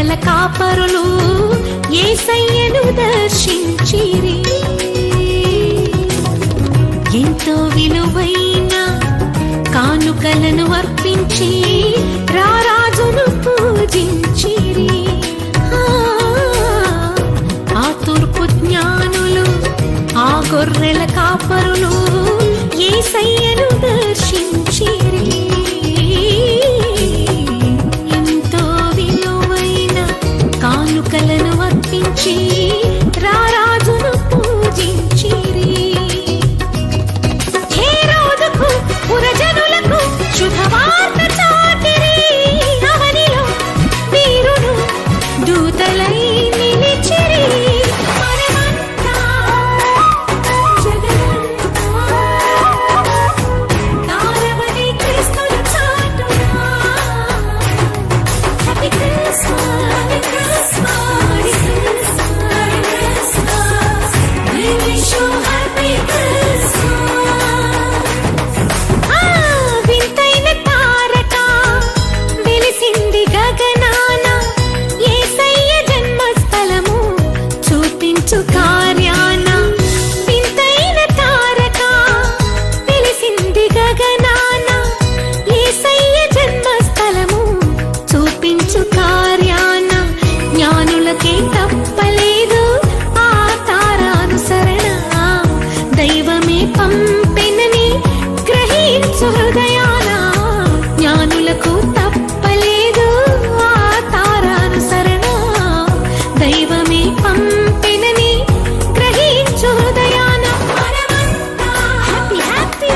గొర్రెల కాపరులు యేసయ్యను దర్శించిరి. ఎంతో విలువైన కానుకలను అర్పించి రారాజును పూజించిరి. ఆ తూర్పు జ్ఞానులు ఆ గొర్రెల కాపరులు యేసయ్యను దర్శించిరి. ఎంతో విలువైన కానుకలను అర్పించి రారాజును పూజించిరి. హేరోదుకు పురజనులకు శుభవార్త చాటిరి. అవనిలో వీరుడు దూతలై నిలిచిరి. తప్పలేదు ఆ తారానుసరణ. దైవమే పంపెనని గ్రహించు హృదయాన. జ్ఞానులకు తప్పలేదు ఆ తారానుసరణ. దైవమే పంపెనని గ్రహించు హృదయాన. హ్యాపీ హ్యాపీ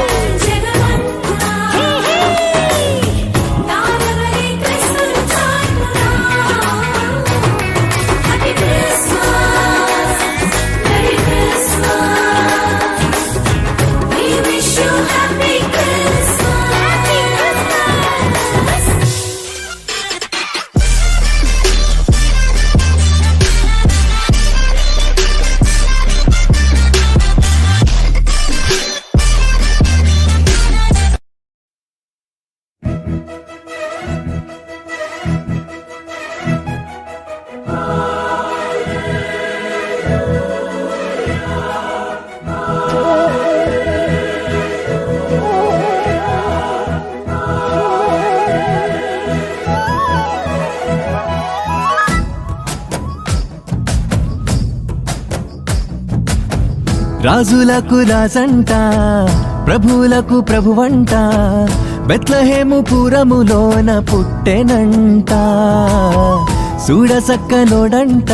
రాజులకు రాజంట ప్రభువులకు ప్రభువంట బెత్లెహేము పురములోన పుట్టెనంట. చూడసక్కనోడంట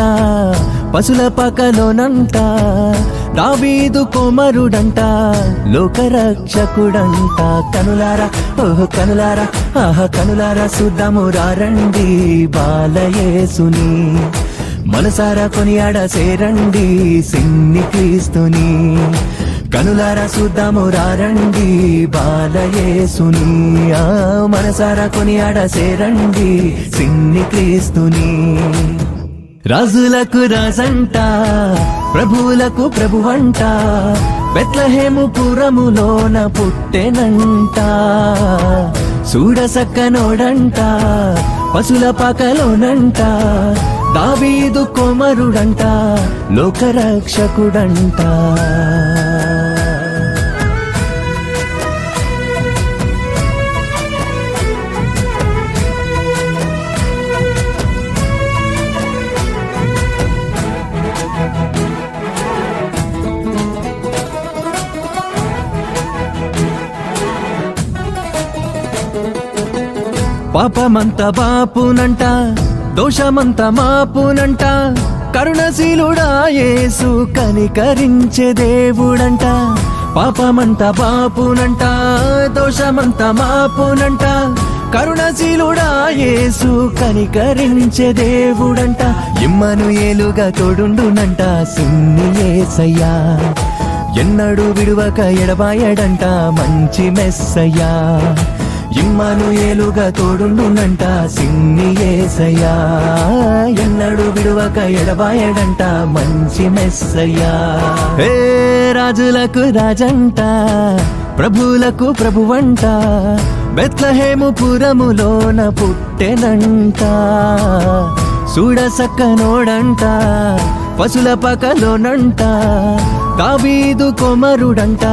పశుల పకలోనంట. దావీదు కుమారుడంట లోకరక్షకుడంట. కనులారా ఓహో కనులారా ఆహా కనులారా చూద్దాము రండి బాలయేసుని. మనసారా కొనియాడ సేరండి సిన్ని క్రీస్తుని. కనులారా చూద్దాము రండి బాలయేసుని. మనసారా కొనియాడ సేరండి సిన్ని క్రీస్తుని. రాజులకు రాజంట ప్రభువులకు ప్రభువంట బెత్లెహేము పురములోన పుట్టెనంట. చూడసక్కనోడంట పశుల పకలోనంట. దావీదు కుమారుడంట లోకరక్షకుడంట. పాపమంత బాపునంట దోషమంత మాపునంట. కరుణశీలుడా యేసు కనికరించే దేవుడంట. పాపమంత బాపునంట దోషమంత మాపునంట. కరుణశీలుడా యేసు కనికరించే దేవుడంట. ఇమ్మనుయేలుగా తోడుండునంట సిన్ని యేసయ్యా. ఎన్నడూ విడువక ఎడబాయడంట మంచి మెస్సయ్యా. ఇమ్మనుయేలుగా తోడుండునంట సిన్ని యేసయ్యా. ఎన్నడూ విడువక ఎడబాయడంట మంచి మెస్సయ్యా. హే రాజులకు రాజంట ప్రభువులకు ప్రభువంట బెత్లెహేము పురములోన పుట్టెనంట. చూడసక్కనోడంట పశుల పకలోనంట దావీదు కుమారుడంట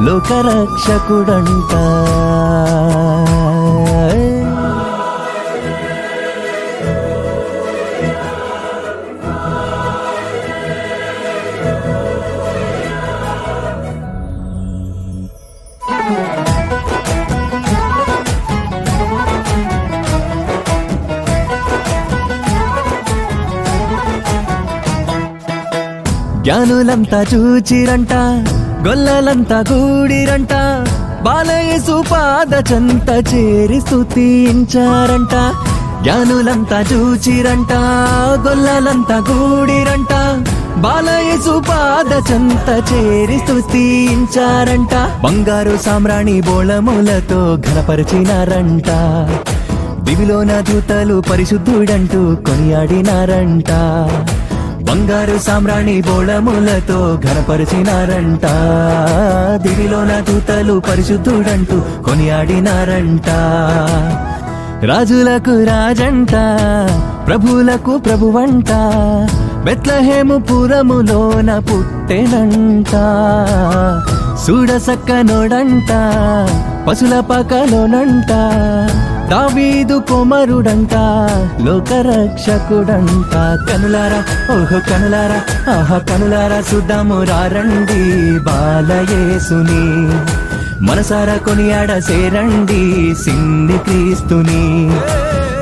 లోకరక్షకుడంట. జ్ఞానులంతా చూచిరంట గొల్లలంతా గూడిరంట బాలయేసు పాద చెంత చేరి స్తుతించారంట. జ్ఞానులంతా చూచిరంట గొల్లలంతా గూడిరంట బాలయేసు పాద చెంత చేరి స్తుతించారంట. బంగారు సామ్రాణి బోళములతో ఘనపరిచినారంట. దివిలోన దూతలు పరిశుద్ధుడంటూ కొనియాడినారంట. బంగారు సామ్రాణి బోళములతో ఘనపరిచినారంట. దివిలోన దూతలు పరిశుద్ధుడంటూ కొనియాడినారంట. రాజులకు రాజంట ప్రభువులకు ప్రభువంట బెత్లెహేము పురములోన పుట్టెనంట. చూడసక్కనోడంట పశుల పకలోనంట దావీదు కుమారుడంట లోకరక్షకుడంట. కనులారా ఓహో కనులారా ఆహా కనులారా చూద్దాము రండి బాలయేసుని మనసారా కొనియాడ సేరండి సిన్ని క్రీస్తుని.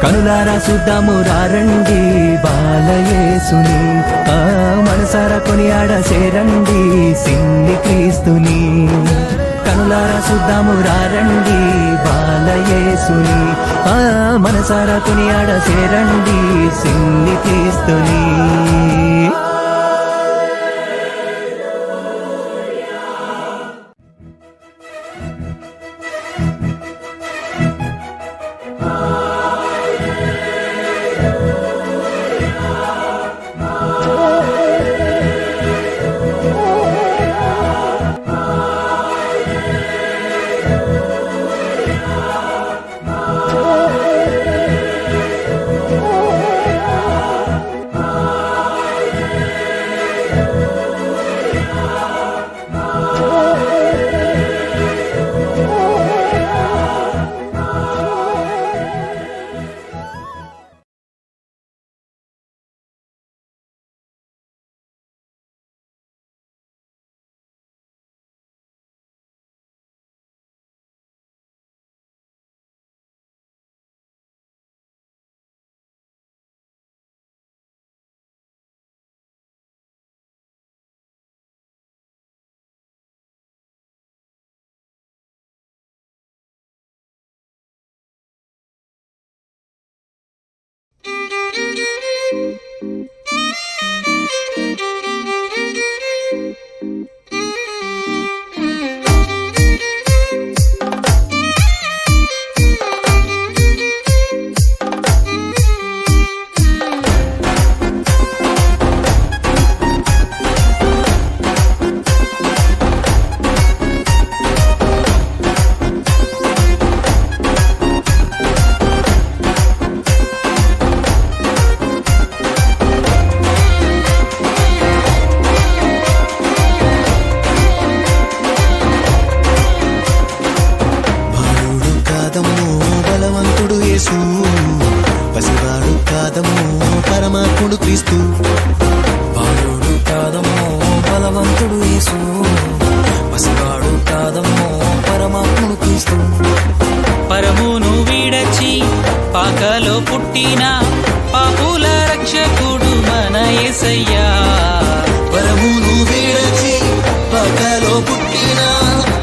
కనులారా చూద్దాము రండి బాలయేసుని మనసారా కొనియాడ సేరండి సిన్ని క్రీస్తుని. కనులారా చూద్దాము రండి బాలయేసుని మనసారా కొనియాడ సేరండి సిన్ని క్రీస్తుని. పరమును వీడచి పాకలో పుట్టిన పాపుల రక్షకుడు మన యేసయ్యా. పరమును వీడచి పాకలో పుట్టిన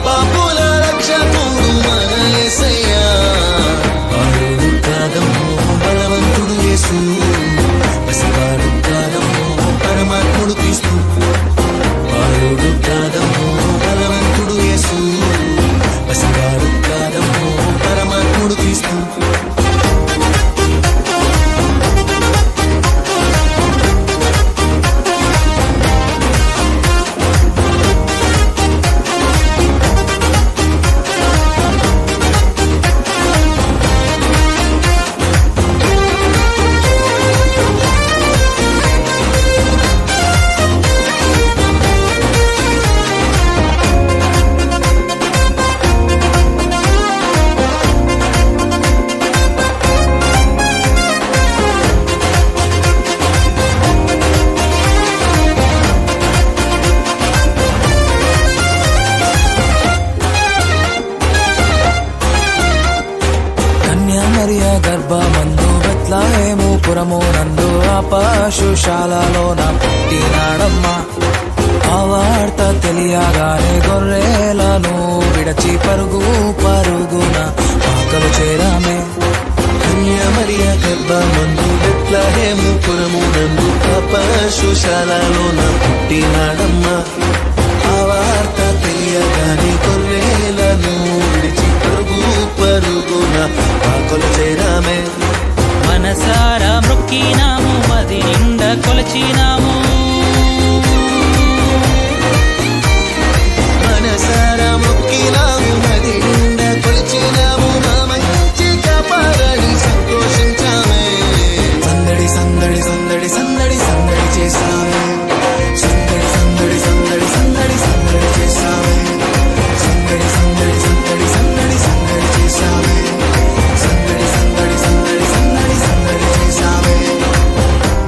పాపుల రక్షకుడు మన యేసయ్యా. బాలుడు కాదమ్మో బలవంతుడు యేసు, పసివాడు కాదమ్మో పరమాత్ముడు క్రీస్తు. బాలుడు కాదమ్మో బలవంతుడు యేసు, పసివాడు కాదమ్మో పరమాత్ముడు క్రీస్తు. పశుశాలలోన పుట్టినాడమ్మా. ఆ వార్త తెలియగానే గొర్రెలను విడచి పరుగు పరుగున పాకలు చేరామే. కన్యామరియ గర్భమందు బెత్లెహేము పురమునందు ఆ పశుశాలలోన పుట్టినాడమ్మా. ఆ వార్త తెలియగానే గొర్రెలను విడిచి పరుగున పాకలు చేరామే. మనసారా మొక్కినాము, మది నిండా కొలచినాము. మనసారా మొక్కినాము, నది నిండా కొలిచినాము. మా మంచి కాపాడని సంతోషించామే. సందడి సందడి సందడి సందడి సందడి చేసామే. సందడి సందడి సందడి సందడి సందడి చేసామే. సందడి సందడి సందడి సందడి సందడి చేసామే. సందడి సందడి సందడి సందడి సందడి చేసామే.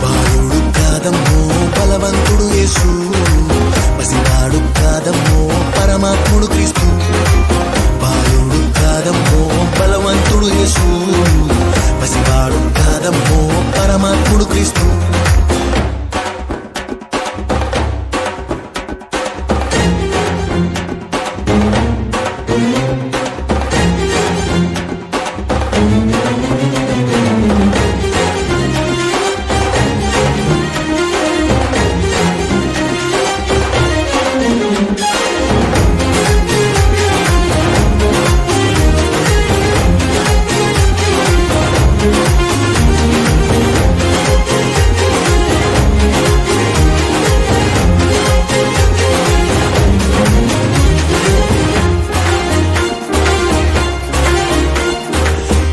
బాలుడు కాదమ్మో బలవంతుడు యేసు, పసివాడు కాదమ్మో పరమాత్ముడు క్రీస్తు. బాలుడు కాదమ్మో బలవంతుడు యేసు, పసివాడు కాదమ్మో పరమాత్ముడు క్రీస్తు.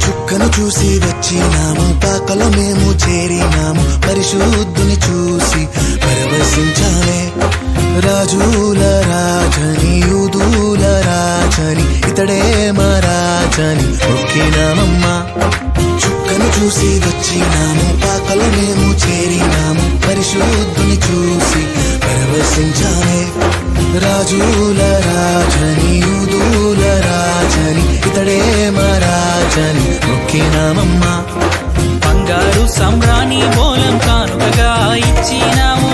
చుక్కను చూసి వచ్చినాము, పాకలో మేము చేరినాము. పరిశుద్ధుని చూసి పరవశించాలే. రాజుల రాజని యూదుల రాజని ఇతడే మా రాజని మొక్కినామమ్మా. చుక్కను చూసి వచ్చినాము, పాకలో మేము చేరినాము. పరిశుద్ధుని చూసి పరవశించాలే. రాజుల రాజని యూదుల రాజని ఇతడే మా రాజని మొక్కినామమ్మా. బంగారు సమ్రాణి బోలం కానుకగా ఇచ్చినాము.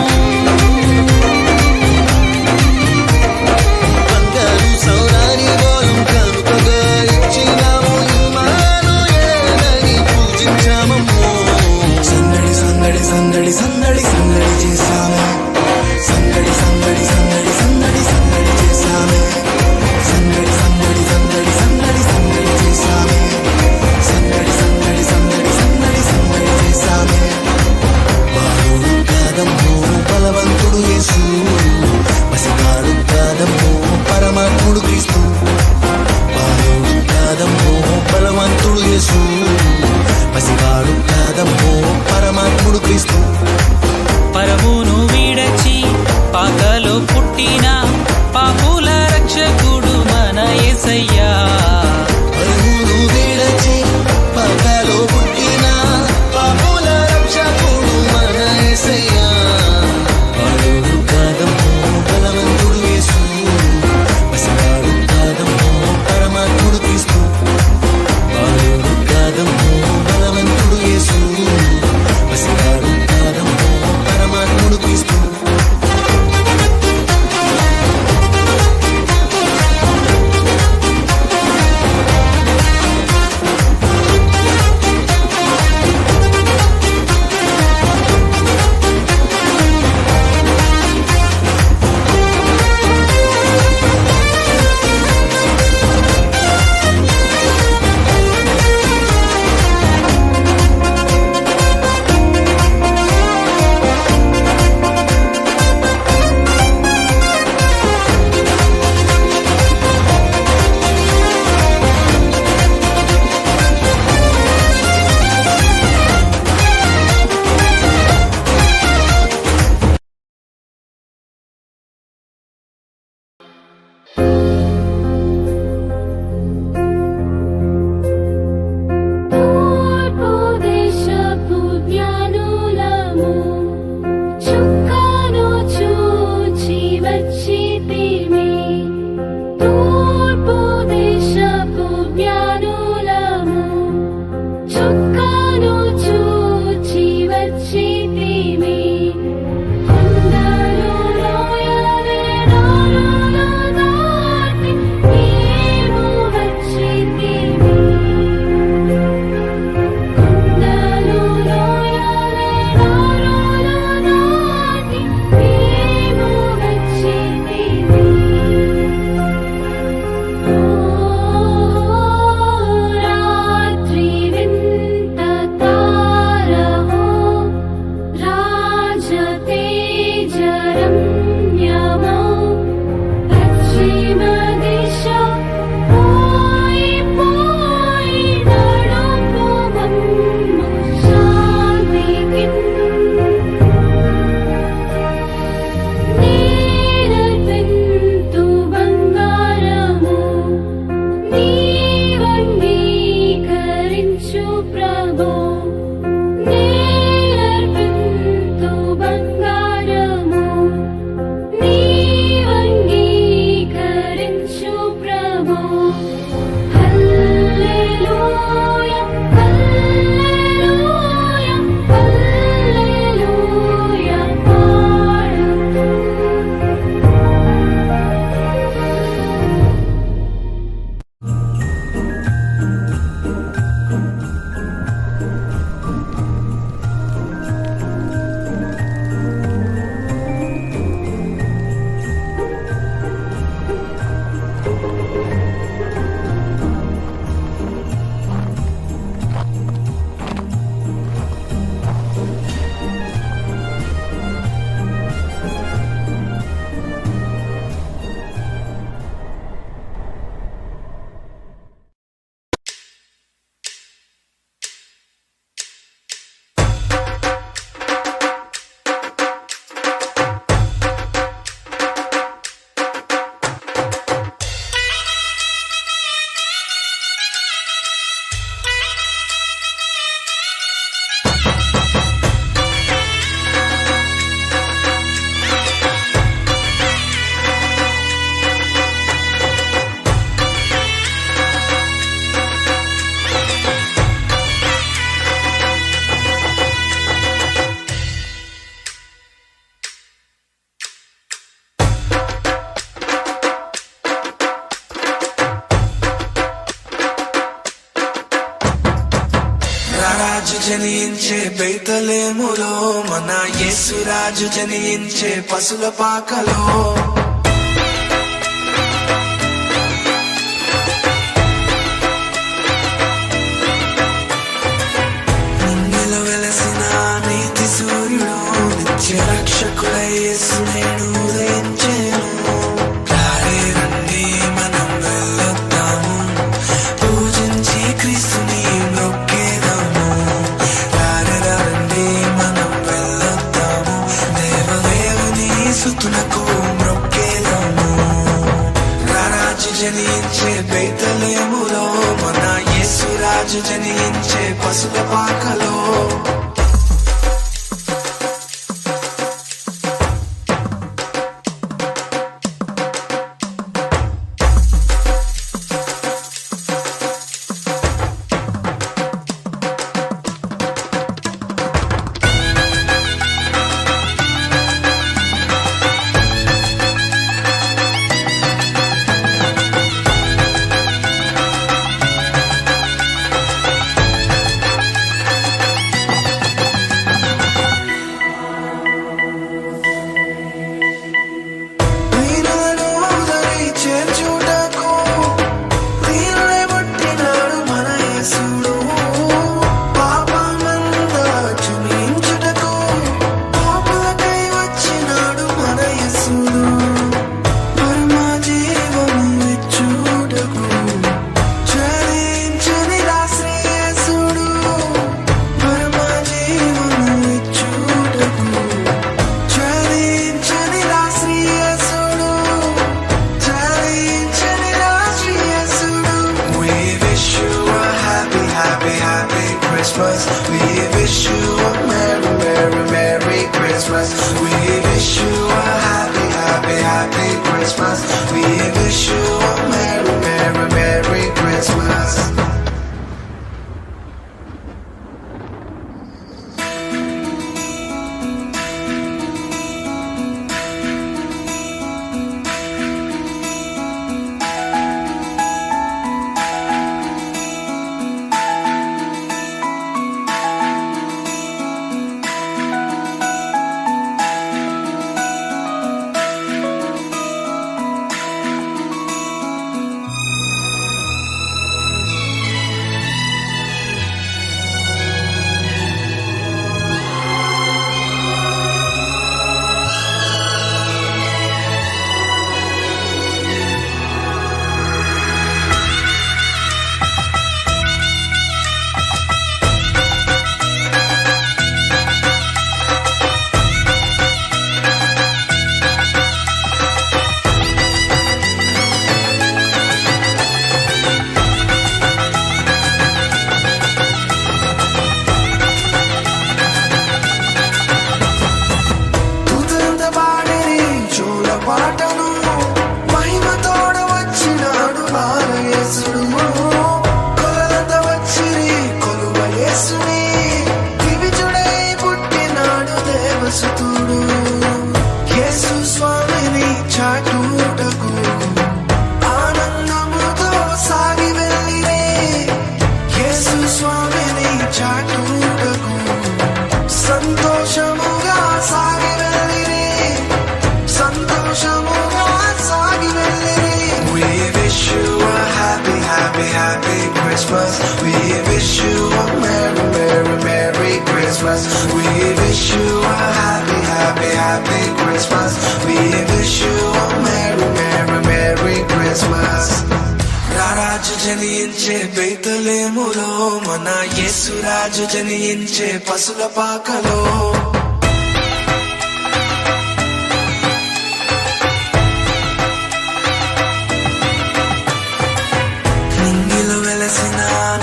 బంగారు సౌరాని బోలం కానుకగా ఇచ్చినాము. ఇమ్మానుయేలని పూజించామమ్మో. సందడి సందడి సందడి సందడి సందడి చేసామే. సందడి సందడి సందడి సందడి సందడి చేసామే. సందడి సందడి సందడి సందడి సందడి చేసామే. సందడి సందడి సందడి సందడి సందడి చేసామే. బాలుడు కాదమ్మో రారాజు జనించే బెత్లెహేములో మన యేసురాజు జనించే పశుల పాకలో నింగిలో వెలసిన నీతి సూర్యుడు నిత్య రక్షకుడై యేసు నేడు ఉదయించెను. రారే రండి మనం వెళ్ళొద్దాము, పూజించి క్రీస్తుని మొక్కేదాము. రారే రండి మనం వెళ్ళొద్దాము, దేవదేవుని సుతునకు మొక్కేదాము. రారాజు జనించే బెత్లెహేములో మన యేసురాజు జనించే పశుల పాకలో We wish you a merry, merry, merry Christmas. We wish you a happy, happy, happy Christmas. We wish you a merry, merry, merry Christmas. Christmas. We wish you a merry, merry, merry Christmas. We wish you a happy, happy, happy Christmas. We wish you a merry, merry, merry Christmas. రారాజు జనించే బెత్లెహేములో మన యేసురాజు జనించే పశుల పాకలో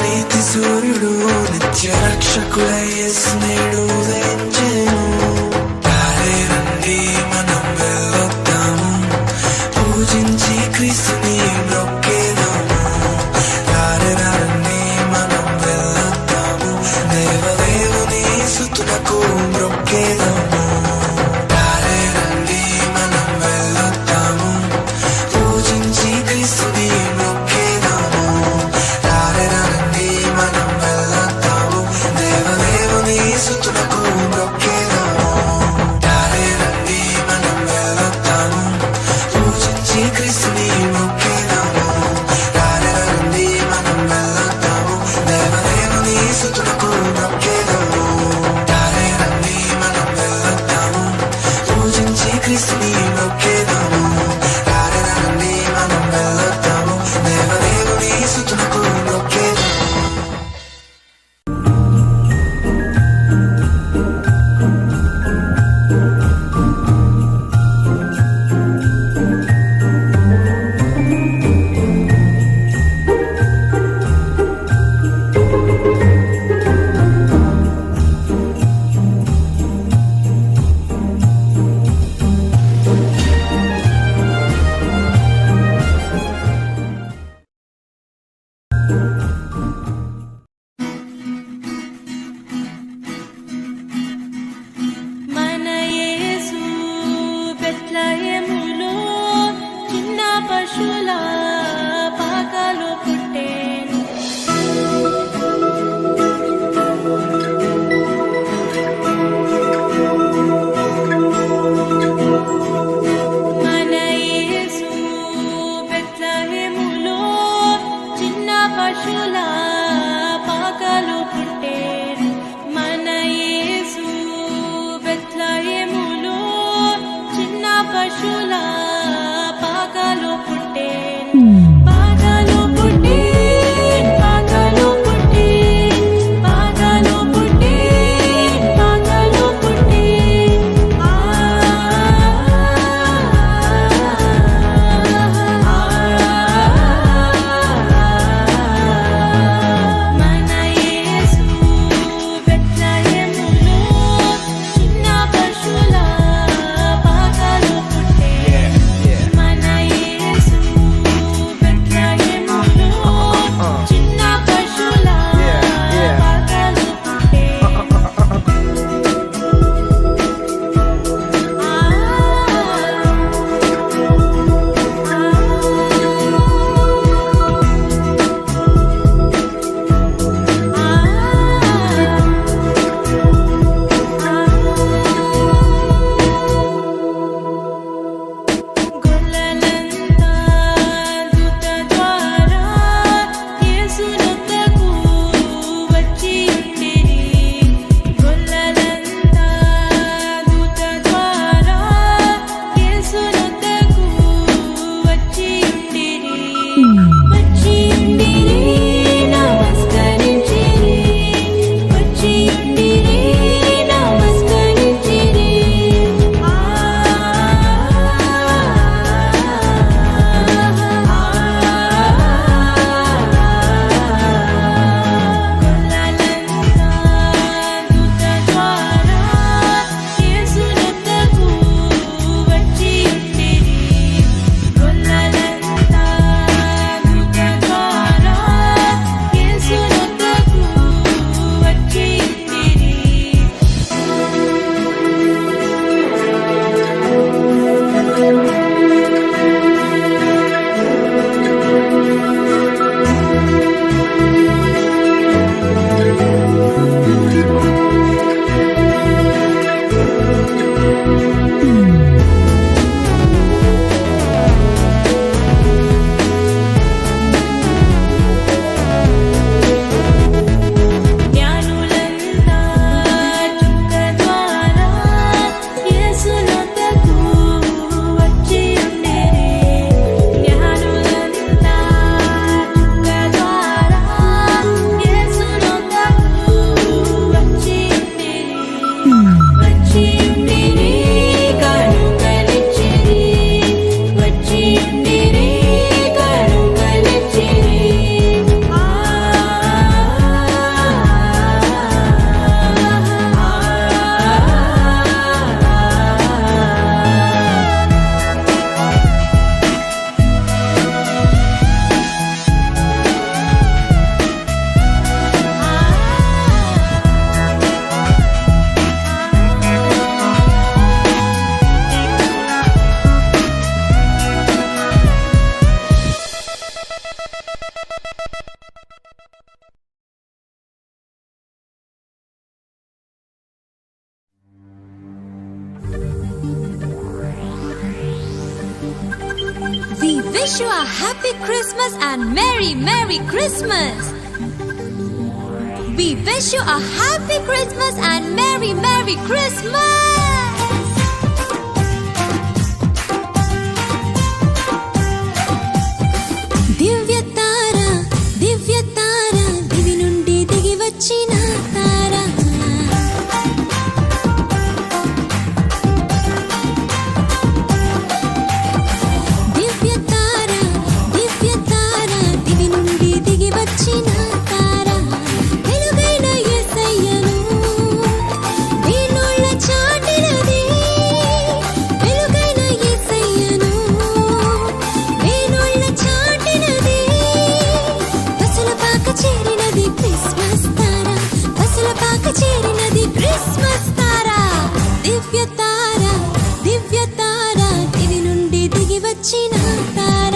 నీతి సూర్యుడు నిత్య రక్షకుడై యేసు నేడు ఉదయించెను. రారే రండి మనం వెళ్ళొద్దాము, పూజించి క్రీస్తుని మొక్కేదాము. రారే రండి మనం వెళ్ళొద్దాము, దేవదేవుని సుతునకు మొక్కేదాము. రారే రండి మనం వెళ్ళొద్దాము, పూజించి క్రీస్తుని మొక్కేదాము. రారే రండి మనం వెళ్ళొద్దాము, దేవ a happy Christmas and Merry Christmas. We wish you a happy Christmas and Merry Christmas. దివ్య తార దివి నుండి దిగి వచ్చిన తార. దివ్య తార దివి నుండి దిగి వచ్చిన తార. వెలుగైన యేసయ్యను వీణుల చాటినది. వెలుగైన యేసయ్యను వీణుల చాటినది. పసులపాక చేరినది క్రిస్మస్ తార. పసులపాక చేరినది క్రిస్మస్ తార. దివ్య తార దివి నుండి దిగి వచ్చిన తార.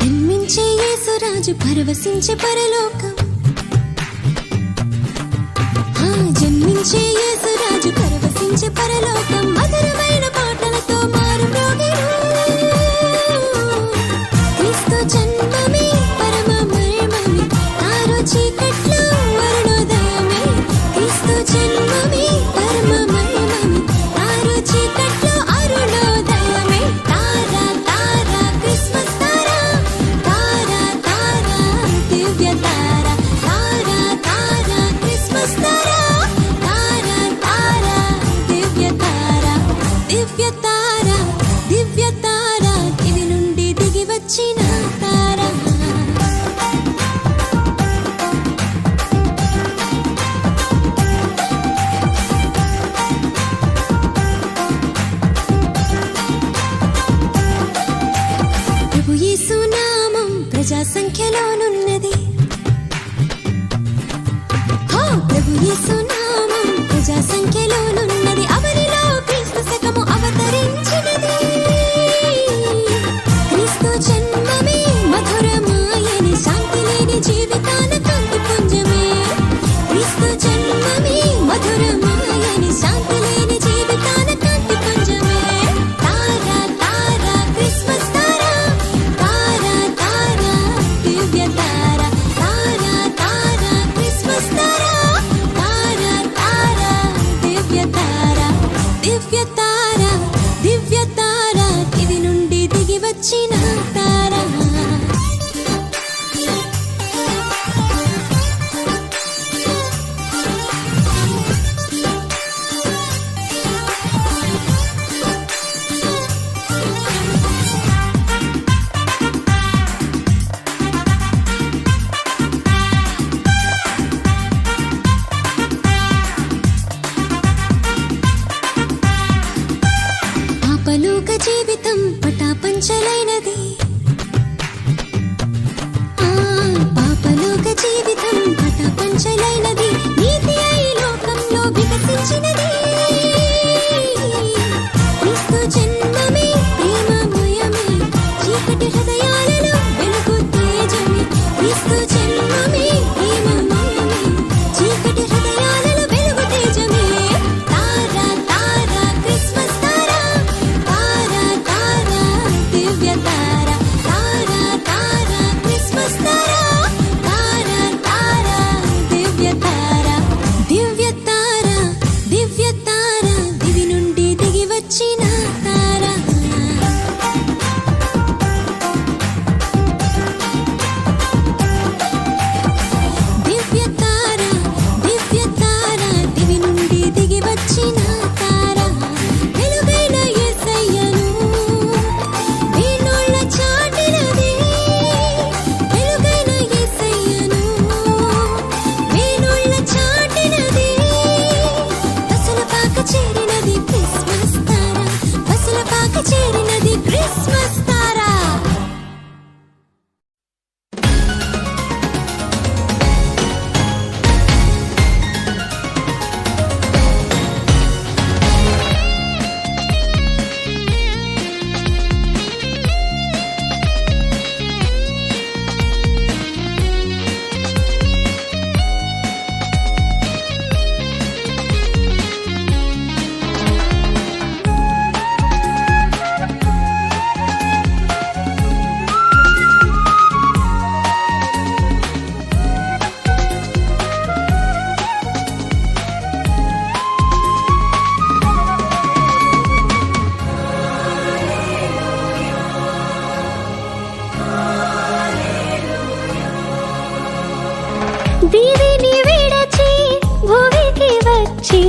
జన్మించే యేసురాజు పరవశించే పరలోకం. జన్మించే యేసురాజు పరవశించే పరలోకం. మధురమైన పాటలతో మారు మ్రోగెను. క్రీస్తు జన్మమే పరమ మర్మమే. ఆరో చీకట్లో అరుణోదయమే. క్రీస్తు జన్మమే పరమ మర్మమే. ఆరో చీకట్లో అరుణోదయమే. తార క్రిస్మస్ తార. తార దివ్య తార. తార క్రిస్మస్ తార. తార దివ్య తార. దివ్య తార దివి నుండి దిగి వచ్చిన తార. ప్రభు యేసు నామం ప్రజా సంఖ్యలోనున్నది. ప్రభు యేసు నామం ప్రజా సంఖ్యలోనున్నది. అవనిలో క్రీస్తు శకము అవతరించినది. క్రీస్తు జన్మమే మధురమాయని. శాంతి లేని జీవితాన కాంతి పుంజమే. క్రీస్తు జన్మమే మధురమాయని. శాంతి లేని జీవితాన కాంతి పుంజమే. తార క్రిస్మస్ తార. తార దివ్య తార. తార క్రిస్మస్ తార. తార దివ్య తార. దివ్య తార దివి నుండి దిగి వచ్చిన తార. పాపలోక జీవితం పటాపంచలైనది.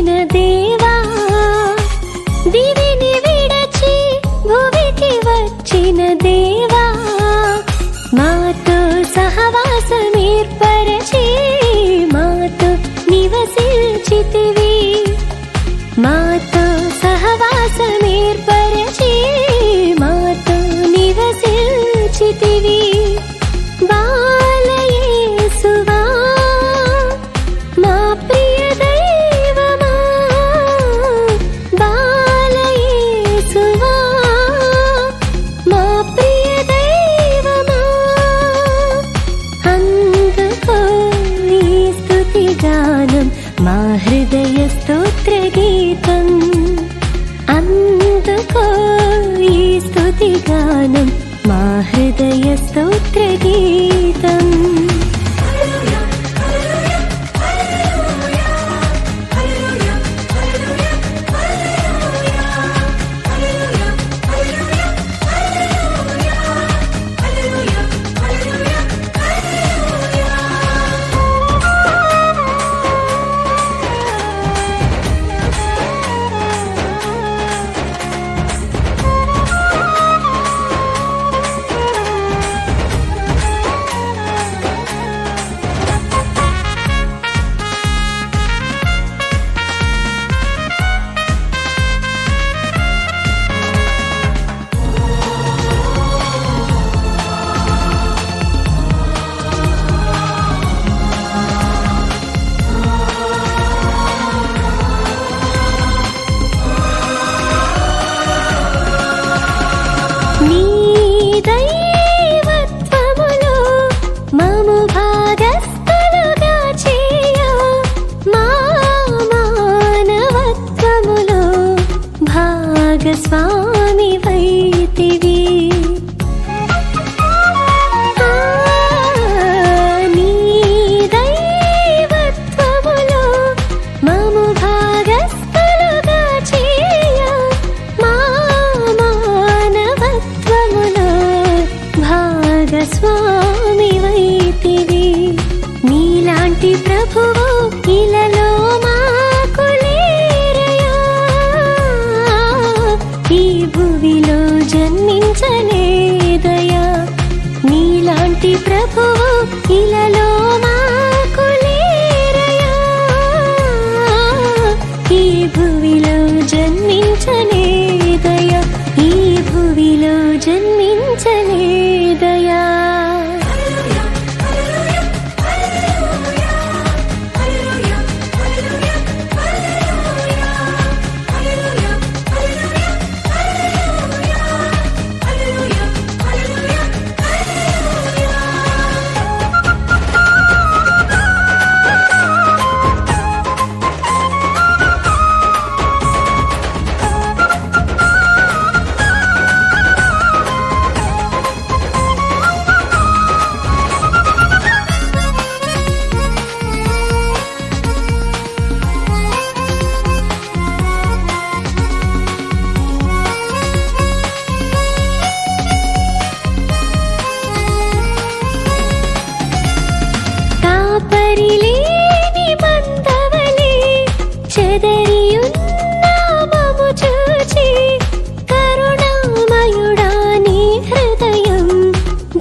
వచ్చిన దేవా దివిని విడచి భువికి వచ్చిన దేవా మాతో సహవాసమేర్పరచి మాతో నివసించితివి మాతో సహవాసమేర్పరచి మాతో నివసించితివి బాలయేసువా మా ప్రియ దైవమా బాలయేసువా మా ప్రియ దైవమా అందుకో ఈ స్తుతి గానం మా హృదయ స్తోత్ర గీతం అందుకో ఈ స్తుతి గానం మా హృదయ స్తోత్ర గీతం నీ దైవత్వములో మము భాగస్థులుగా చేయ మా మానవత్వములో భాగస్వామి వైతివి నీ దైవత్వములో మము భాగస్థులుగా చేయ మా మానవత్వములో భాగస్వామి వైతివి నీలాంటి ప్రభువు ఇలలో మాకు లేరయా ఈ భువిలో జన్మించలేదయా నీలాంటి ప్రభువు ఇలలో మాకు లేరయా ఈ భువిలో జన్మించలేదయా ఈ భువిలో జన్మించలేదయా కాపరిలేని మందవలే చెదరియున్న మము చూచి కరుణామయుడా నీ హృదయం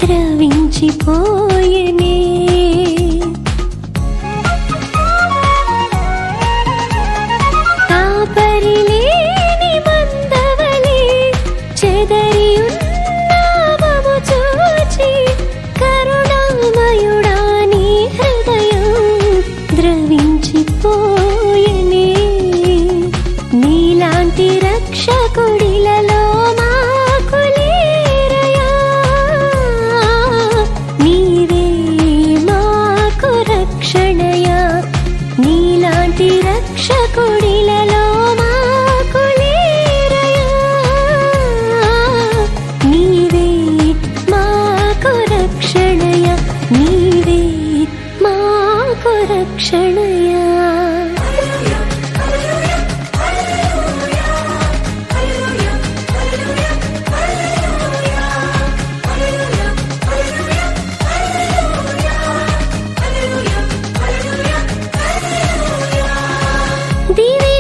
ద్రవించిపోయెనే కాపరిలేని మందవలే చెదరియున్న మము చూచి కరుణామయుడా నీ హృదయం ద్రవించిపోయెనే నీలాంటి రక్షకుడిలలో మాకు లేరయా నీవే మాకు రక్షణయా నీలాంటి రక్షకుడిలలో మాకు లేరయా నీవే మాకు రక్షణయా నీవే మాకు రక్షణయా దివి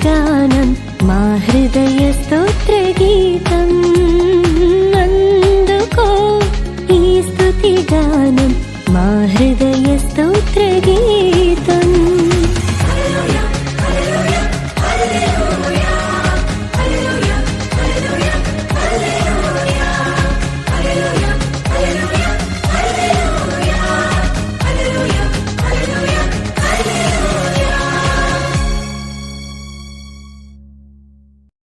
గానం మా హృదయ స్తోత్రం